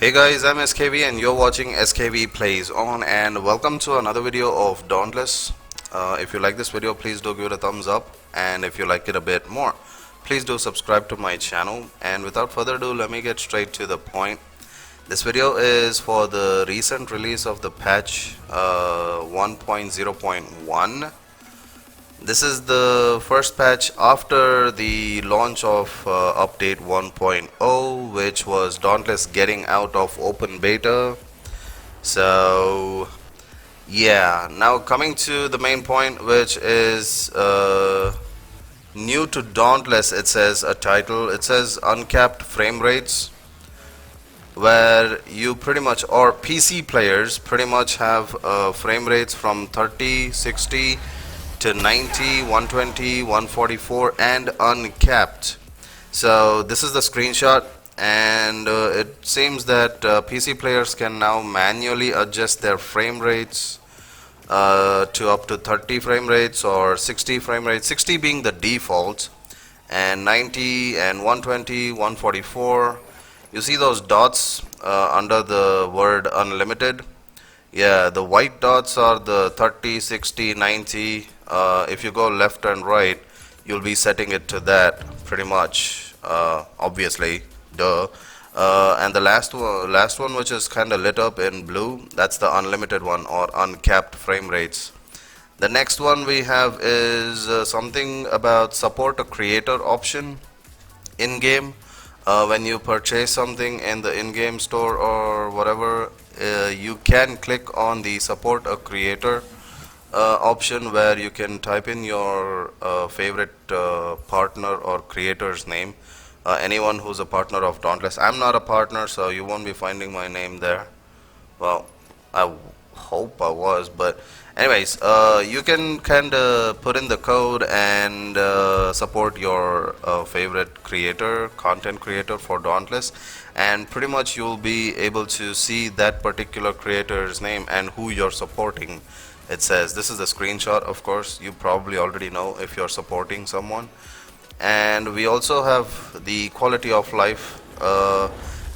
Hey guys, I'm SKV and you're watching SKV Plays On, and welcome to another video of Dauntless. If you like this video, please do give it a thumbs up, and if you like it a bit more, please do subscribe to my channel. And without further ado, let me get straight to the point. This video is for the recent release of the patch 1.0.1. This is the first patch after the launch of update 1.0, which was Dauntless getting out of open beta. So yeah, now coming to the main point, which is new to Dauntless. It says a title, it says uncapped frame rates, where you pretty much, or PC players pretty much have frame rates from 30, 60 to 90, 120, 144 and uncapped. So this is the screenshot, and it seems that PC players can now manually adjust their frame rates to up to 30 frame rates or 60 frame rates, 60 being the default, and 90 and 120, 144. You see those dots under the word unlimited? Yeah, the white dots are the 30, 60, 90. If you go left and right, you'll be setting it to that pretty much, obviously, duh. And the last one, which is kind of lit up in blue, that's the unlimited one, or uncapped frame rates. The next one we have is something about support a creator option in game. When you purchase something in the in-game store or whatever, you can click on the support a creator option, where you can type in your favorite partner or creator's name, anyone who's a partner of Dauntless. I'm not a partner, so you won't be finding my name there. Well, I hope I was, but anyways, you can kind of put in the code and support your favorite creator, content creator for Dauntless, and pretty much you'll be able to see that particular creator's name and who you're supporting. It says, this is a screenshot, of course, you probably already know if you're supporting someone. And we also have the quality of life.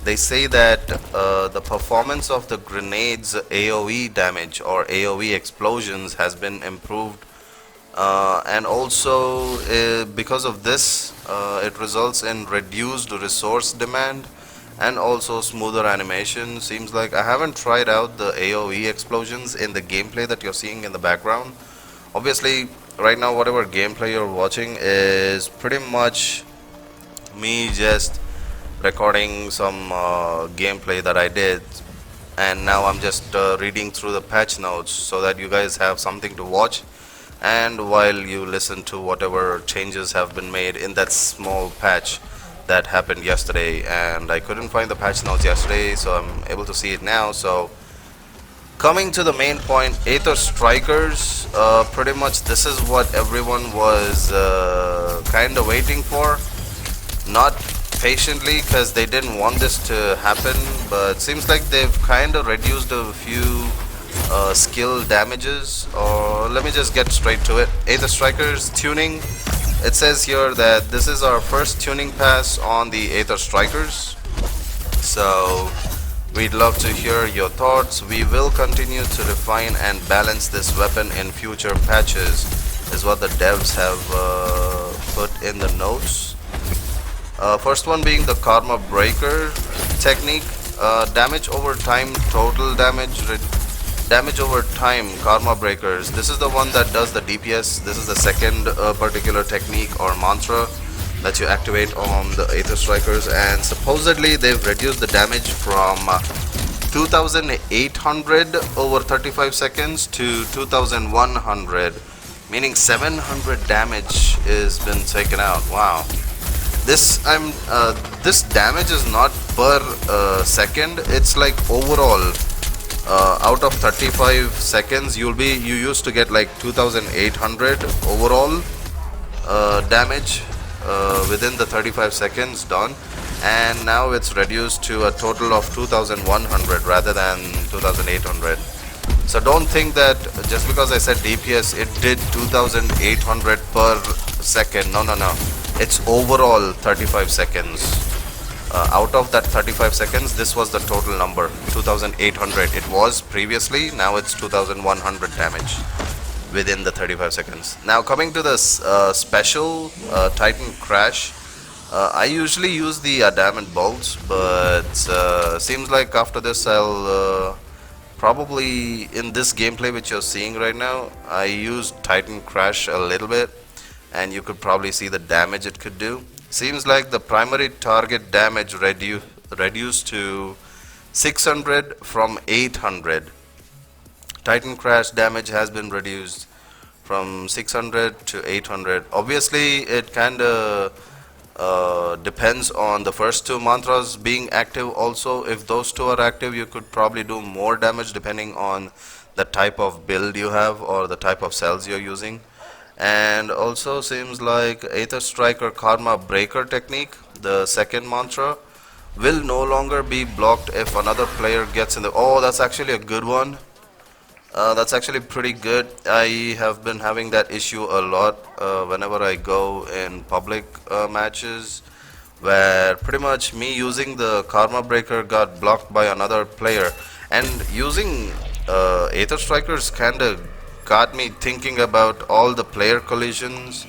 They say that the performance of the grenades AoE damage or AoE explosions has been improved, and also because of this it results in reduced resource demand and also smoother animation. Seems like I haven't tried out the AoE explosions in the gameplay that you're seeing in the background. Obviously right now whatever gameplay you're watching is pretty much me just recording some gameplay that I did, and now I'm just reading through the patch notes so that you guys have something to watch, and while you listen to whatever changes have been made in that small patch that happened yesterday. And I couldn't find the patch notes yesterday, so I'm able to see it now. So coming to the main point, Aether Strikers, pretty much this is what everyone was kind of waiting for. Not patiently, because they didn't want this to happen, but seems like they've kind of reduced a few skill damages. Or let me just get straight to it. Aether Strikers tuning. It says here that this is our first tuning pass on the Aether Strikers, so we'd love to hear your thoughts. We will continue to refine and balance this weapon in future patches, is what the devs have put in the notes. First one being the Karma Breaker technique. Damage over time, total damage, damage over time, Karma Breakers. This is the one that does the DPS. This is the second particular technique or mantra that you activate on the Aether Strikers, and supposedly they've reduced the damage from 2800 over 35 seconds to 2100, meaning 700 damage has been taken out. Wow. This damage is not per second, it's like overall. Out of 35 seconds you used to get like 2800 overall damage within the 35 seconds done, and now it's reduced to a total of 2100 rather than 2800. So don't think that just because I said DPS it did 2800 per second. No, it's overall 35 seconds. Out of that 35 seconds, this was the total number, 2800. It was previously, now it's 2100 damage within the 35 seconds. Now coming to this special Titan Crash, I usually use the adamant bolts, but seems like after this I'll probably, in this gameplay which you're seeing right now, I used Titan Crash a little bit, and you could probably see the damage it could do. Seems like the primary target damage reduced to 600 from 800. Titan Crash damage has been reduced from 600 to 800. Obviously, it kinda depends on the first two mantras being active also. If those two are active, you could probably do more damage depending on the type of build you have or the type of cells you're using. And also seems like Aether Striker Karma Breaker technique, the second mantra, will no longer be blocked if another player gets in the... Oh, that's actually a good one. That's actually pretty good. I have been having that issue a lot whenever I go in public matches, where pretty much me using the Karma Breaker got blocked by another player. And using Aether Strikers kinda got me thinking about all the player collisions.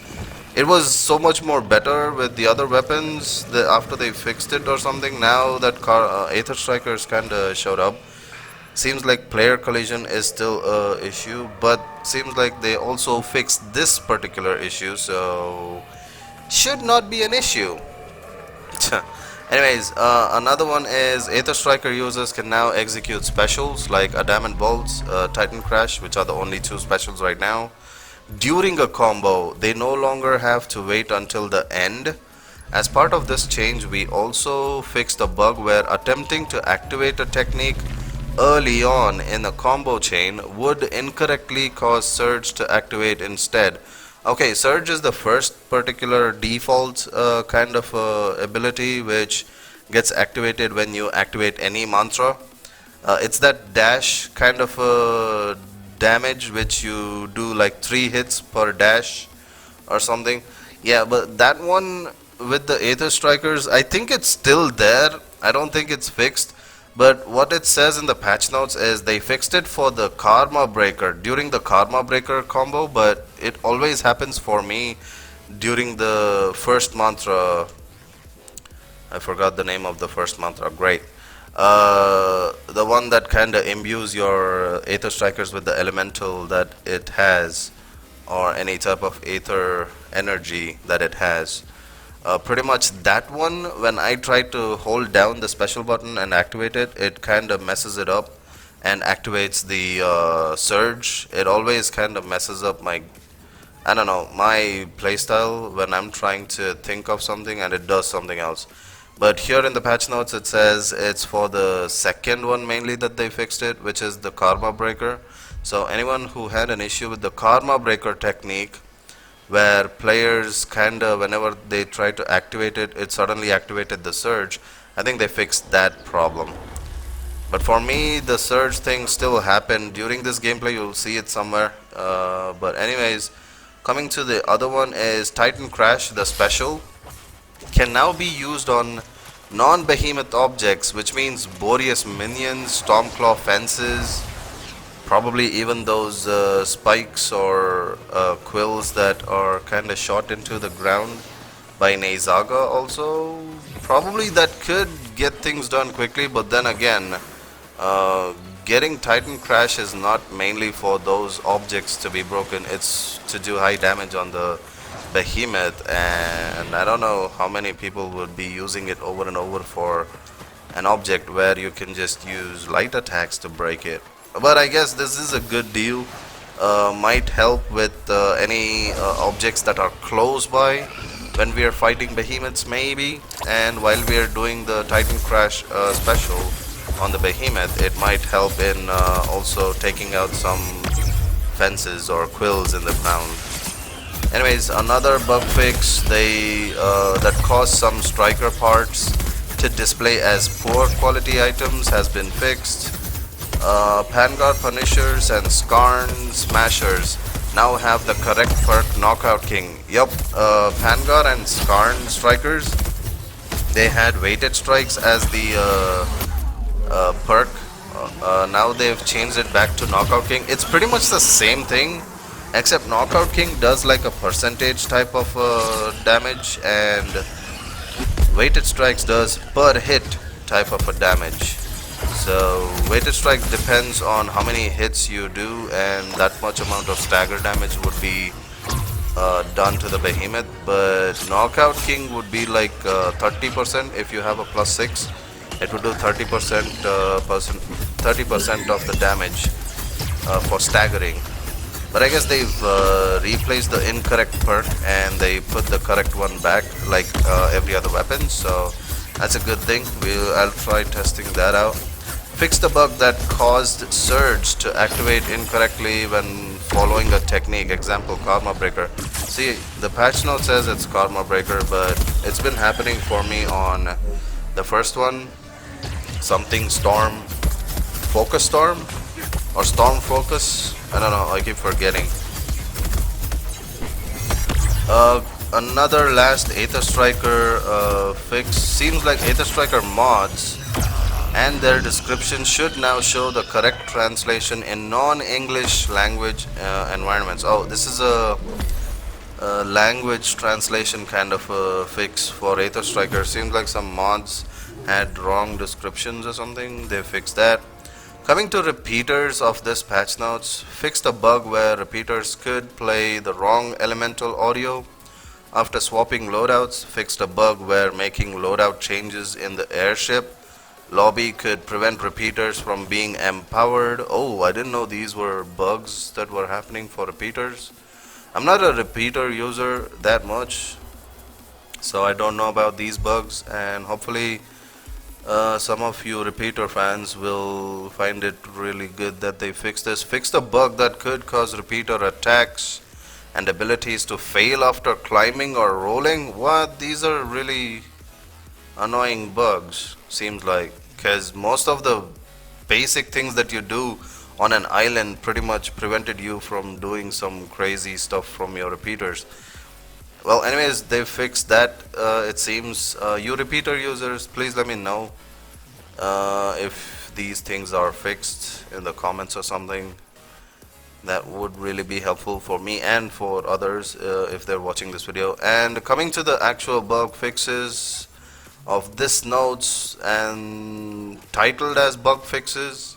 It was so much more better with the other weapons after they fixed it or something. Now that Aether Strikers kinda showed up, seems like player collision is still a issue, but seems like they also fixed this particular issue, so should not be an issue. Anyways, another one is Aether Striker users can now execute specials like Adamant Bolts, Titan Crash, which are the only two specials right now. During a combo, they no longer have to wait until the end. As part of this change, we also fixed a bug where attempting to activate a technique early on in a combo chain would incorrectly cause Surge to activate instead. Okay, Surge is the first particular default kind of ability which gets activated when you activate any mantra. It's that dash kind of damage which you do like 3 hits per dash or something. Yeah, but that one with the Aether Strikers, I think it's still there. I don't think it's fixed. But what it says in the patch notes is they fixed it for the Karma Breaker during the Karma Breaker combo, but it always happens for me during the first mantra. I forgot the name of the first mantra. Great. The one that kinda imbues your Aether Strikers with the elemental that it has, or any type of Aether energy that it has. Pretty much that one, when I try to hold down the special button and activate it, it kind of messes it up and activates the surge. It always kind of messes up my, I don't know, my playstyle when I'm trying to think of something and it does something else. But here in the patch notes it says it's for the second one mainly that they fixed it, which is the Karma Breaker. So anyone who had an issue with the Karma Breaker technique, where players kinda, whenever they try to activate it, it suddenly activated the surge, I think they fixed that problem. But for me, the surge thing still happened during this gameplay. You'll see it somewhere. But anyways, coming to the other one is Titan Crash, the special, can now be used on non-behemoth objects, which means Boreas minions, Stormclaw fences, probably even those spikes or quills that are kind of shot into the ground by Neizaga also. Probably that could get things done quickly, but then again, getting Titan Crash is not mainly for those objects to be broken, it's to do high damage on the behemoth, and I don't know how many people would be using it over and over for an object where you can just use light attacks to break it. But I guess this is a good deal. Might help with any objects that are close by when we are fighting behemoths maybe, and while we are doing the Titan Crash special on the behemoth, it might help in also taking out some fences or quills in the ground. Anyways, another bug fix that caused some striker parts to display as poor quality items has been fixed. Vanguard Punishers and Skarn Smashers now have the correct perk Knockout King. Yup, Vanguard and Skarn Strikers They had weighted strikes as the perk. Now they've changed it back to Knockout King. It's pretty much the same thing, except Knockout King does like a percentage type of damage, and weighted strikes does per hit type of a damage. So weighted strike depends on how many hits you do, and that much amount of stagger damage would be done to the behemoth. But Knockout King would be like 30% if you have a +6. It would do 30% of the damage for staggering. But I guess they've replaced the incorrect perk and they put the correct one back, like every other weapon. So that's a good thing. I'll try testing that out. Fix the bug that caused Surge to activate incorrectly when following a technique. Example, Karma Breaker. See, the patch note says it's Karma Breaker, but it's been happening for me on the first one. Something Storm, Focus Storm, or Storm Focus. I don't know, I keep forgetting. Another last Aether Striker fix. Seems like Aether Striker mods and their description should now show the correct translation in non-English language environments. Oh, this is a language translation kind of a fix for Aether Striker. Seems like some mods had wrong descriptions or something. They fixed that. Coming to repeaters of this patch notes, fixed a bug where repeaters could play the wrong elemental audio after swapping loadouts. Fixed a bug where making loadout changes in the airship lobby could prevent repeaters from being empowered. Oh, I didn't know these were bugs that were happening for repeaters. I'm not a repeater user that much, so I don't know about these bugs, and hopefully some of you repeater fans will find it really good that they fixed this. Fixed a bug that could cause repeater attacks and abilities to fail after climbing or rolling. What? These are really annoying bugs, seems like, because most of the basic things that you do on an island pretty much prevented you from doing some crazy stuff from your repeaters. Well, anyways, they fixed that. It seems you repeater users, please let me know if these things are fixed in the comments or something. That would really be helpful for me and for others if they're watching this video. And coming to the actual bug fixes of this notes and titled as bug fixes,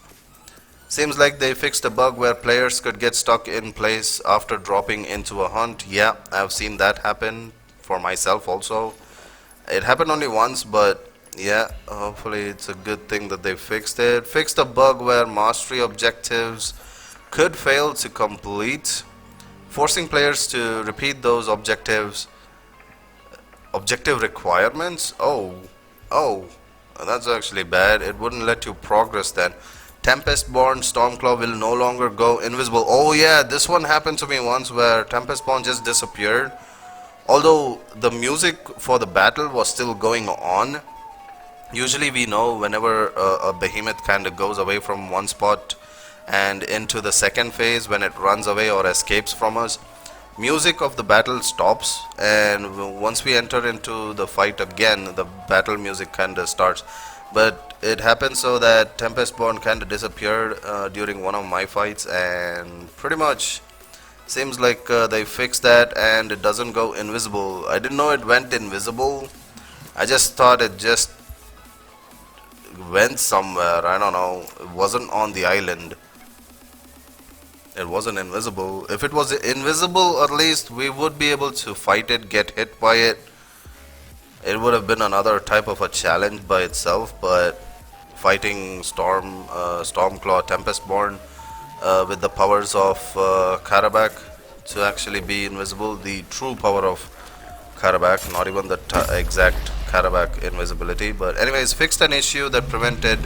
seems like they fixed a bug where players could get stuck in place after dropping into a hunt. Yeah, I've seen that happen for myself also. It happened only once, but yeah, hopefully it's a good thing that they fixed it. Fixed a bug where mastery objectives could fail to complete, forcing players to repeat those objective requirements. Oh, that's actually bad. It wouldn't let you progress then. Tempestborn Stormclaw will no longer go invisible. Oh yeah, this one happened to me once where Tempestborn just disappeared, although the music for the battle was still going on. Usually we know whenever a behemoth kind of goes away from one spot and into the second phase, when it runs away or escapes from us, music of the battle stops, and once we enter into the fight again, the battle music kind of starts. But it happened so that Tempestborn kind of disappeared during one of my fights, and pretty much seems like they fixed that and it doesn't go invisible. I didn't know it went invisible. I just thought it just went somewhere. I don't know. It wasn't on the island. It wasn't invisible. If it was invisible, at least we would be able to fight it, get hit by it. It would have been another type of a challenge by itself, but fighting Stormclaw Tempestborn with the powers of Karabakh to actually be invisible, the true power of Karabakh, not even the exact Karabakh invisibility. But anyways, fixed an issue that prevented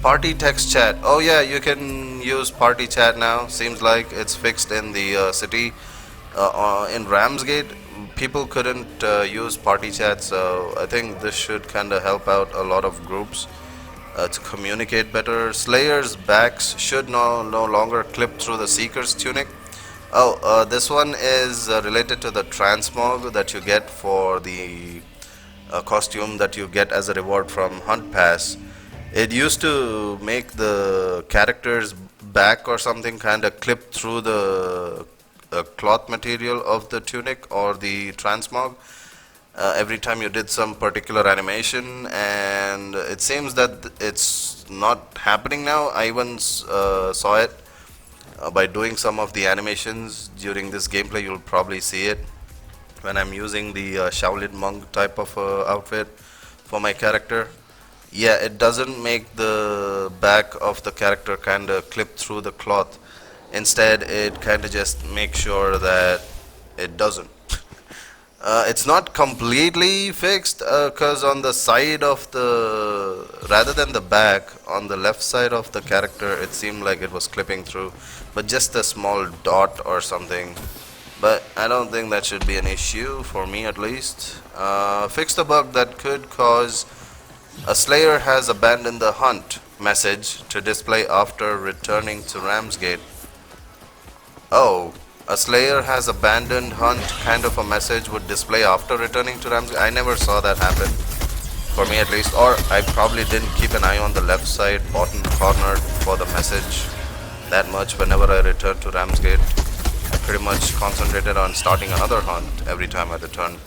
party text chat. Oh yeah, you can use party chat now. Seems like it's fixed in the city. In Ramsgate, people couldn't use party chat, so I think this should kind of help out a lot of groups to communicate better. Slayer's backs should no longer clip through the Seeker's tunic. Oh, this one is related to the transmog that you get for the costume that you get as a reward from Hunt Pass, it used to make the character's back or something kind of clip through the cloth material of the tunic or the transmog every time you did some particular animation, and it seems that it's not happening now. I once saw it by doing some of the animations during this gameplay. You'll probably see it when I'm using the Shaolin monk type of outfit for my character. Yeah, it doesn't make the back of the character kind of clip through the cloth. Instead, it kind of just makes sure that it doesn't. It's not completely fixed because on the side of the, rather than the back, on the left side of the character, it seemed like it was clipping through, but just a small dot or something. But I don't think that should be an issue, for me at least. Fixed a bug that could cause a Slayer has abandoned the hunt message to display after returning to Ramsgate. Oh, a Slayer has abandoned hunt kind of a message would display after returning to Ramsgate. I never saw that happen, for me at least, or I probably didn't keep an eye on the left side bottom corner for the message that much whenever I returned to Ramsgate. I pretty much concentrated on starting another hunt every time I returned.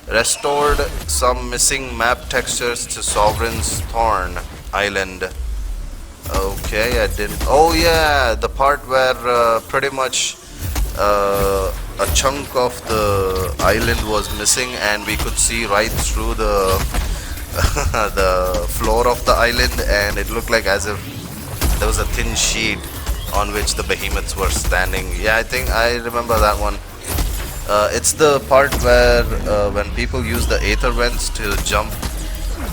Restored some missing map textures to Sovereign's Thorn Island. Okay, I didn't. Oh yeah, the part where pretty much a chunk of the island was missing, and we could see right through the the floor of the island, and it looked like as if there was a thin sheet on which the behemoths were standing. Yeah, I think I remember that one. It's the part where when people use the Aether vents to jump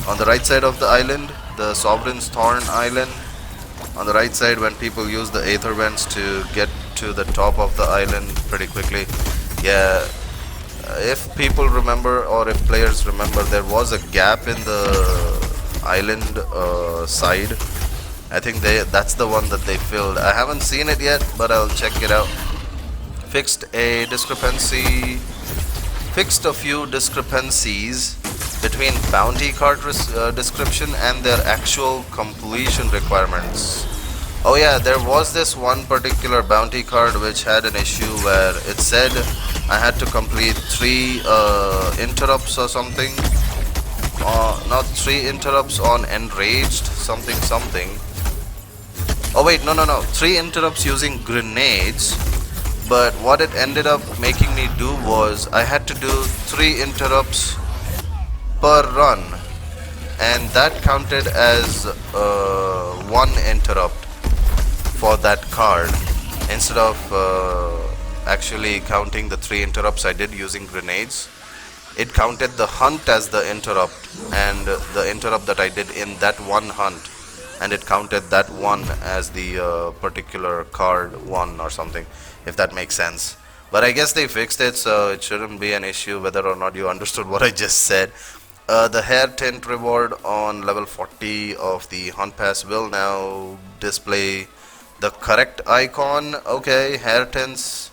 on the right side of the island, the Sovereign's Thorn Island. On the right side, when people use the Aether vents to get to the top of the island pretty quickly. Yeah, if people remember, or if players remember, there was a gap in the island side. I think that's the one that they filled. I haven't seen it yet, but I'll check it out. Fixed a few discrepancies between bounty card description and their actual completion requirements. Oh yeah, there was this one particular bounty card which had an issue where it said I had to complete 3 interrupts or something. Not 3 interrupts on enraged something. Oh wait, no. 3 interrupts using grenades. But what it ended up making me do was I had to do 3 interrupts per run, and that counted as 1 interrupt for that card, instead of actually counting the 3 interrupts I did using grenades. It counted the hunt as the interrupt, and the interrupt that I did in that one hunt, and it counted that one as the particular card 1 or something, if that makes sense. But I guess they fixed it, so it shouldn't be an issue whether or not you understood what I just said. The hair tint reward on level 40 of the Hunt Pass will now display the correct icon. Okay, hair tints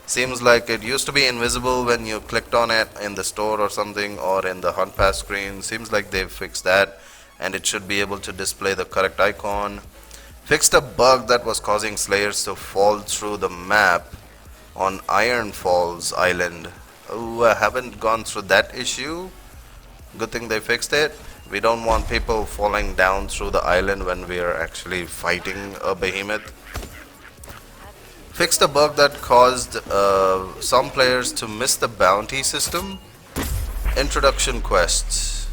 seems like it used to be invisible when you clicked on it in the store or something, or in the Hunt Pass screen. Seems like they've fixed that, and it should be able to display the correct icon. Fixed a bug that was causing Slayers to fall through the map on Iron Falls Island. Oh, I haven't gone through that issue. Good thing they fixed it. We don't want people falling down through the island when we are actually fighting a behemoth. Fixed a bug that caused some players to miss the bounty system. Introduction quests.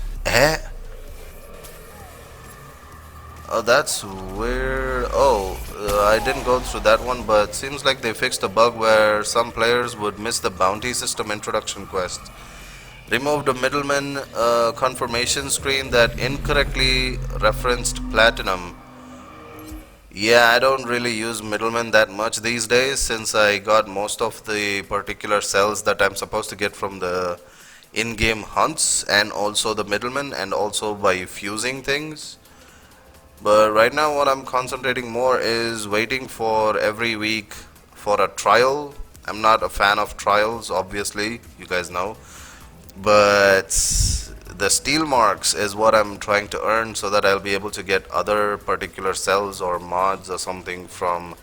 Oh, that's weird. Oh, I didn't go through that one, but seems like they fixed a bug where some players would miss the bounty system introduction quest. Removed a middleman confirmation screen that incorrectly referenced platinum. Yeah, I don't really use middlemen that much these days, since I got most of the particular cells that I'm supposed to get from the in-game hunts, and also the middlemen, and also by fusing things. But right now what I'm concentrating more is waiting for every week for a trial. I'm not a fan of trials, obviously, you guys know. But the steel marks is what I'm trying to earn so that I'll be able to get other particular cells or mods or something from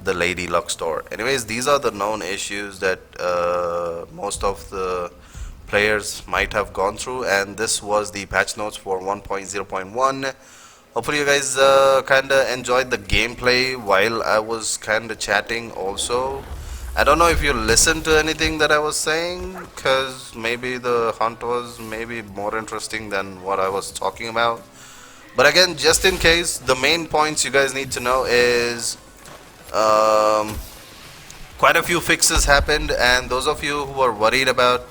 the Lady Luck store. Anyways, these are the known issues that most of the players might have gone through, and this was the patch notes for 1.0.1. Hopefully you guys kinda enjoyed the gameplay while I was kinda chatting also. I don't know if you listened to anything that I was saying, because maybe the hunt was maybe more interesting than what I was talking about. But again, just in case, the main points you guys need to know is quite a few fixes happened, and those of you who are worried about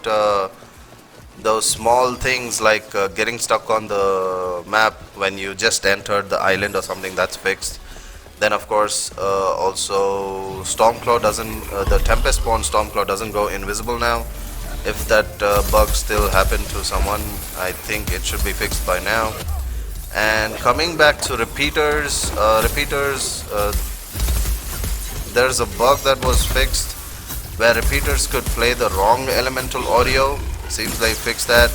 those small things like getting stuck on the map when you just entered the island or something, that's fixed. Then of course also Stormclaw doesn't, the Tempest spawn Stormclaw doesn't go invisible now. If that bug still happened to someone, I think it should be fixed by now. And coming back to repeaters, there's a bug that was fixed where repeaters could play the wrong elemental audio. Seems they fixed that.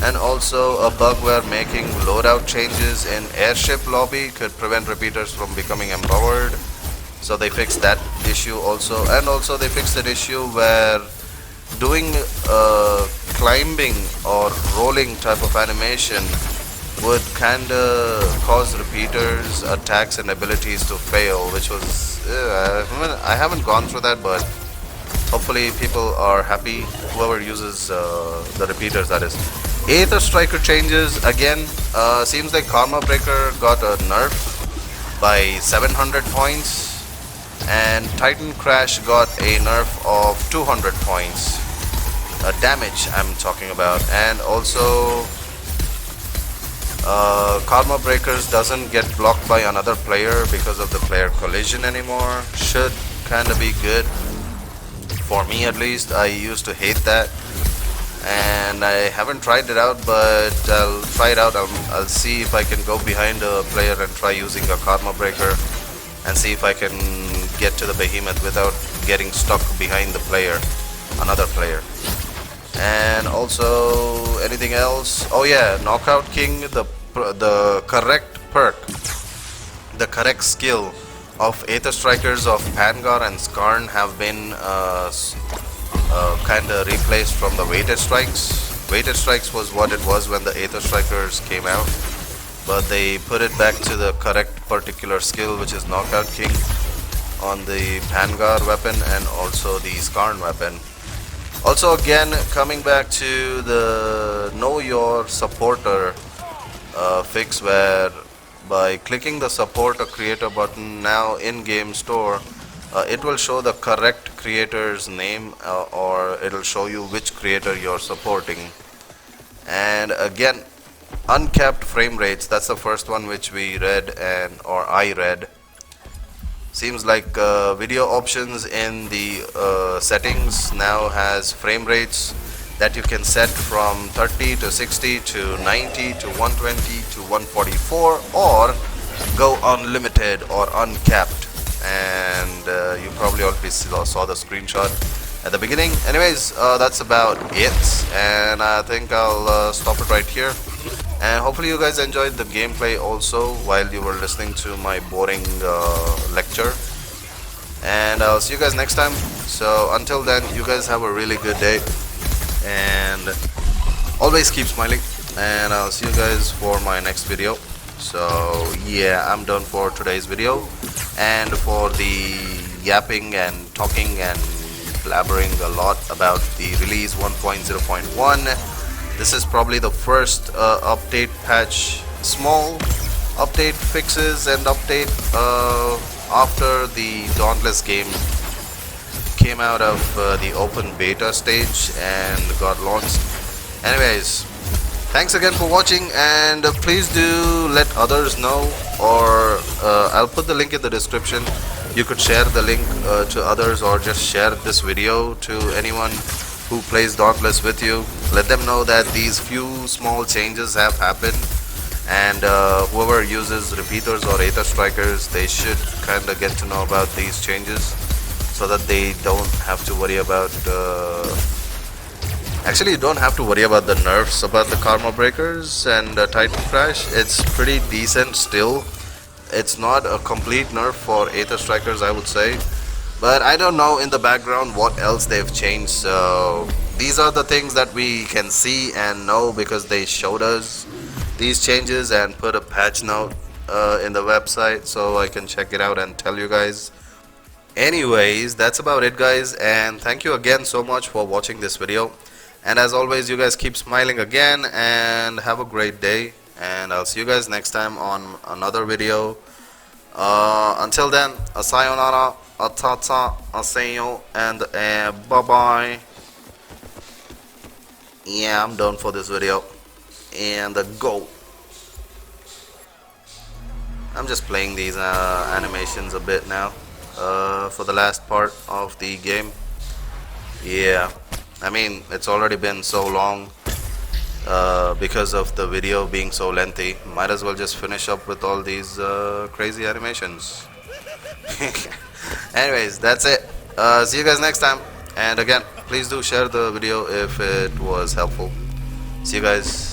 And also a bug where making loadout changes in airship lobby could prevent repeaters from becoming empowered. So they fixed that issue also. And also they fixed that issue where doing climbing or rolling type of animation would kinda cause repeaters attacks and abilities to fail, which was I haven't gone through that, but hopefully people are happy, whoever uses the repeaters, that is. Aether Striker changes again. Seems like Karma Breaker got a nerf by 700 points, and Titan Crash got a nerf of 200 points damage I'm talking about. And also Karma Breakers doesn't get blocked by another player because of the player collision anymore. Should kinda be good, for me at least. I used to hate that, and I haven't tried it out, but I'll try it out. I'll see if I can go behind a player and try using a Karma Breaker and see if I can get to the behemoth without getting stuck behind the player, another player. And also anything else? Oh yeah, Knockout King, the correct perk, the correct skill of Aether Strikers of Pangar and Skarn have been kinda replaced from the Weighted Strikes. Weighted Strikes was what it was when the Aether Strikers came out, but they put it back to the correct particular skill, which is Knockout King on the Pangar weapon and also the Skarn weapon. Also again, coming back to the Know Your Supporter fix, where by clicking the Support a Creator button now in-game store, it will show the correct creator's name, or it'll show you which creator you're supporting. And again, uncapped frame rates, that's the first one which we read, or I read. Seems like video options in the settings now has frame rates that you can set from 30 to 60 to 90 to 120 to 144, or go unlimited or uncapped. And you probably already saw the screenshot at the beginning. Anyways, that's about it, and I think I'll stop it right here. And hopefully you guys enjoyed the gameplay also while you were listening to my boring lecture. And I'll see you guys next time. So until then, you guys have a really good day, and always keep smiling. And I'll see you guys for my next video. So yeah, I'm done for today's video. And for the yapping and talking and blabbering a lot about the release 1.0.1, this is probably the first update patch, small update fixes and update after the Dauntless game came out of the open beta stage and got launched. Anyways, thanks again for watching, and please do let others know, or I'll put the link in the description. You could share the link to others, or just share this video to anyone who plays Dauntless with you. Let them know that these few small changes have happened, and whoever uses repeaters or Aether Strikers, they should kind of get to know about these changes so that they don't have to worry about Actually, you don't have to worry about the nerfs about the Karma Breakers and Titan Crash. It's pretty decent still. It's not a complete nerf for Aether Strikers, I would say. But I don't know in the background what else they've changed. So these are the things that we can see and know because they showed us these changes and put a patch note in the website so I can check it out and tell you guys. Anyways, that's about it guys, and thank you again so much for watching this video. And as always, you guys keep smiling again and have a great day, and I'll see you guys next time on another video. Until then, a sayonara, a tata, a seyo, and a bye bye. Yeah, I'm done for this video. And a go. I'm just playing these animations a bit now for the last part of the game. Yeah, I mean, it's already been so long because of the video being so lengthy. Might as well just finish up with all these crazy animations. Anyways, that's it. See you guys next time. And again, please do share the video if it was helpful. See you guys.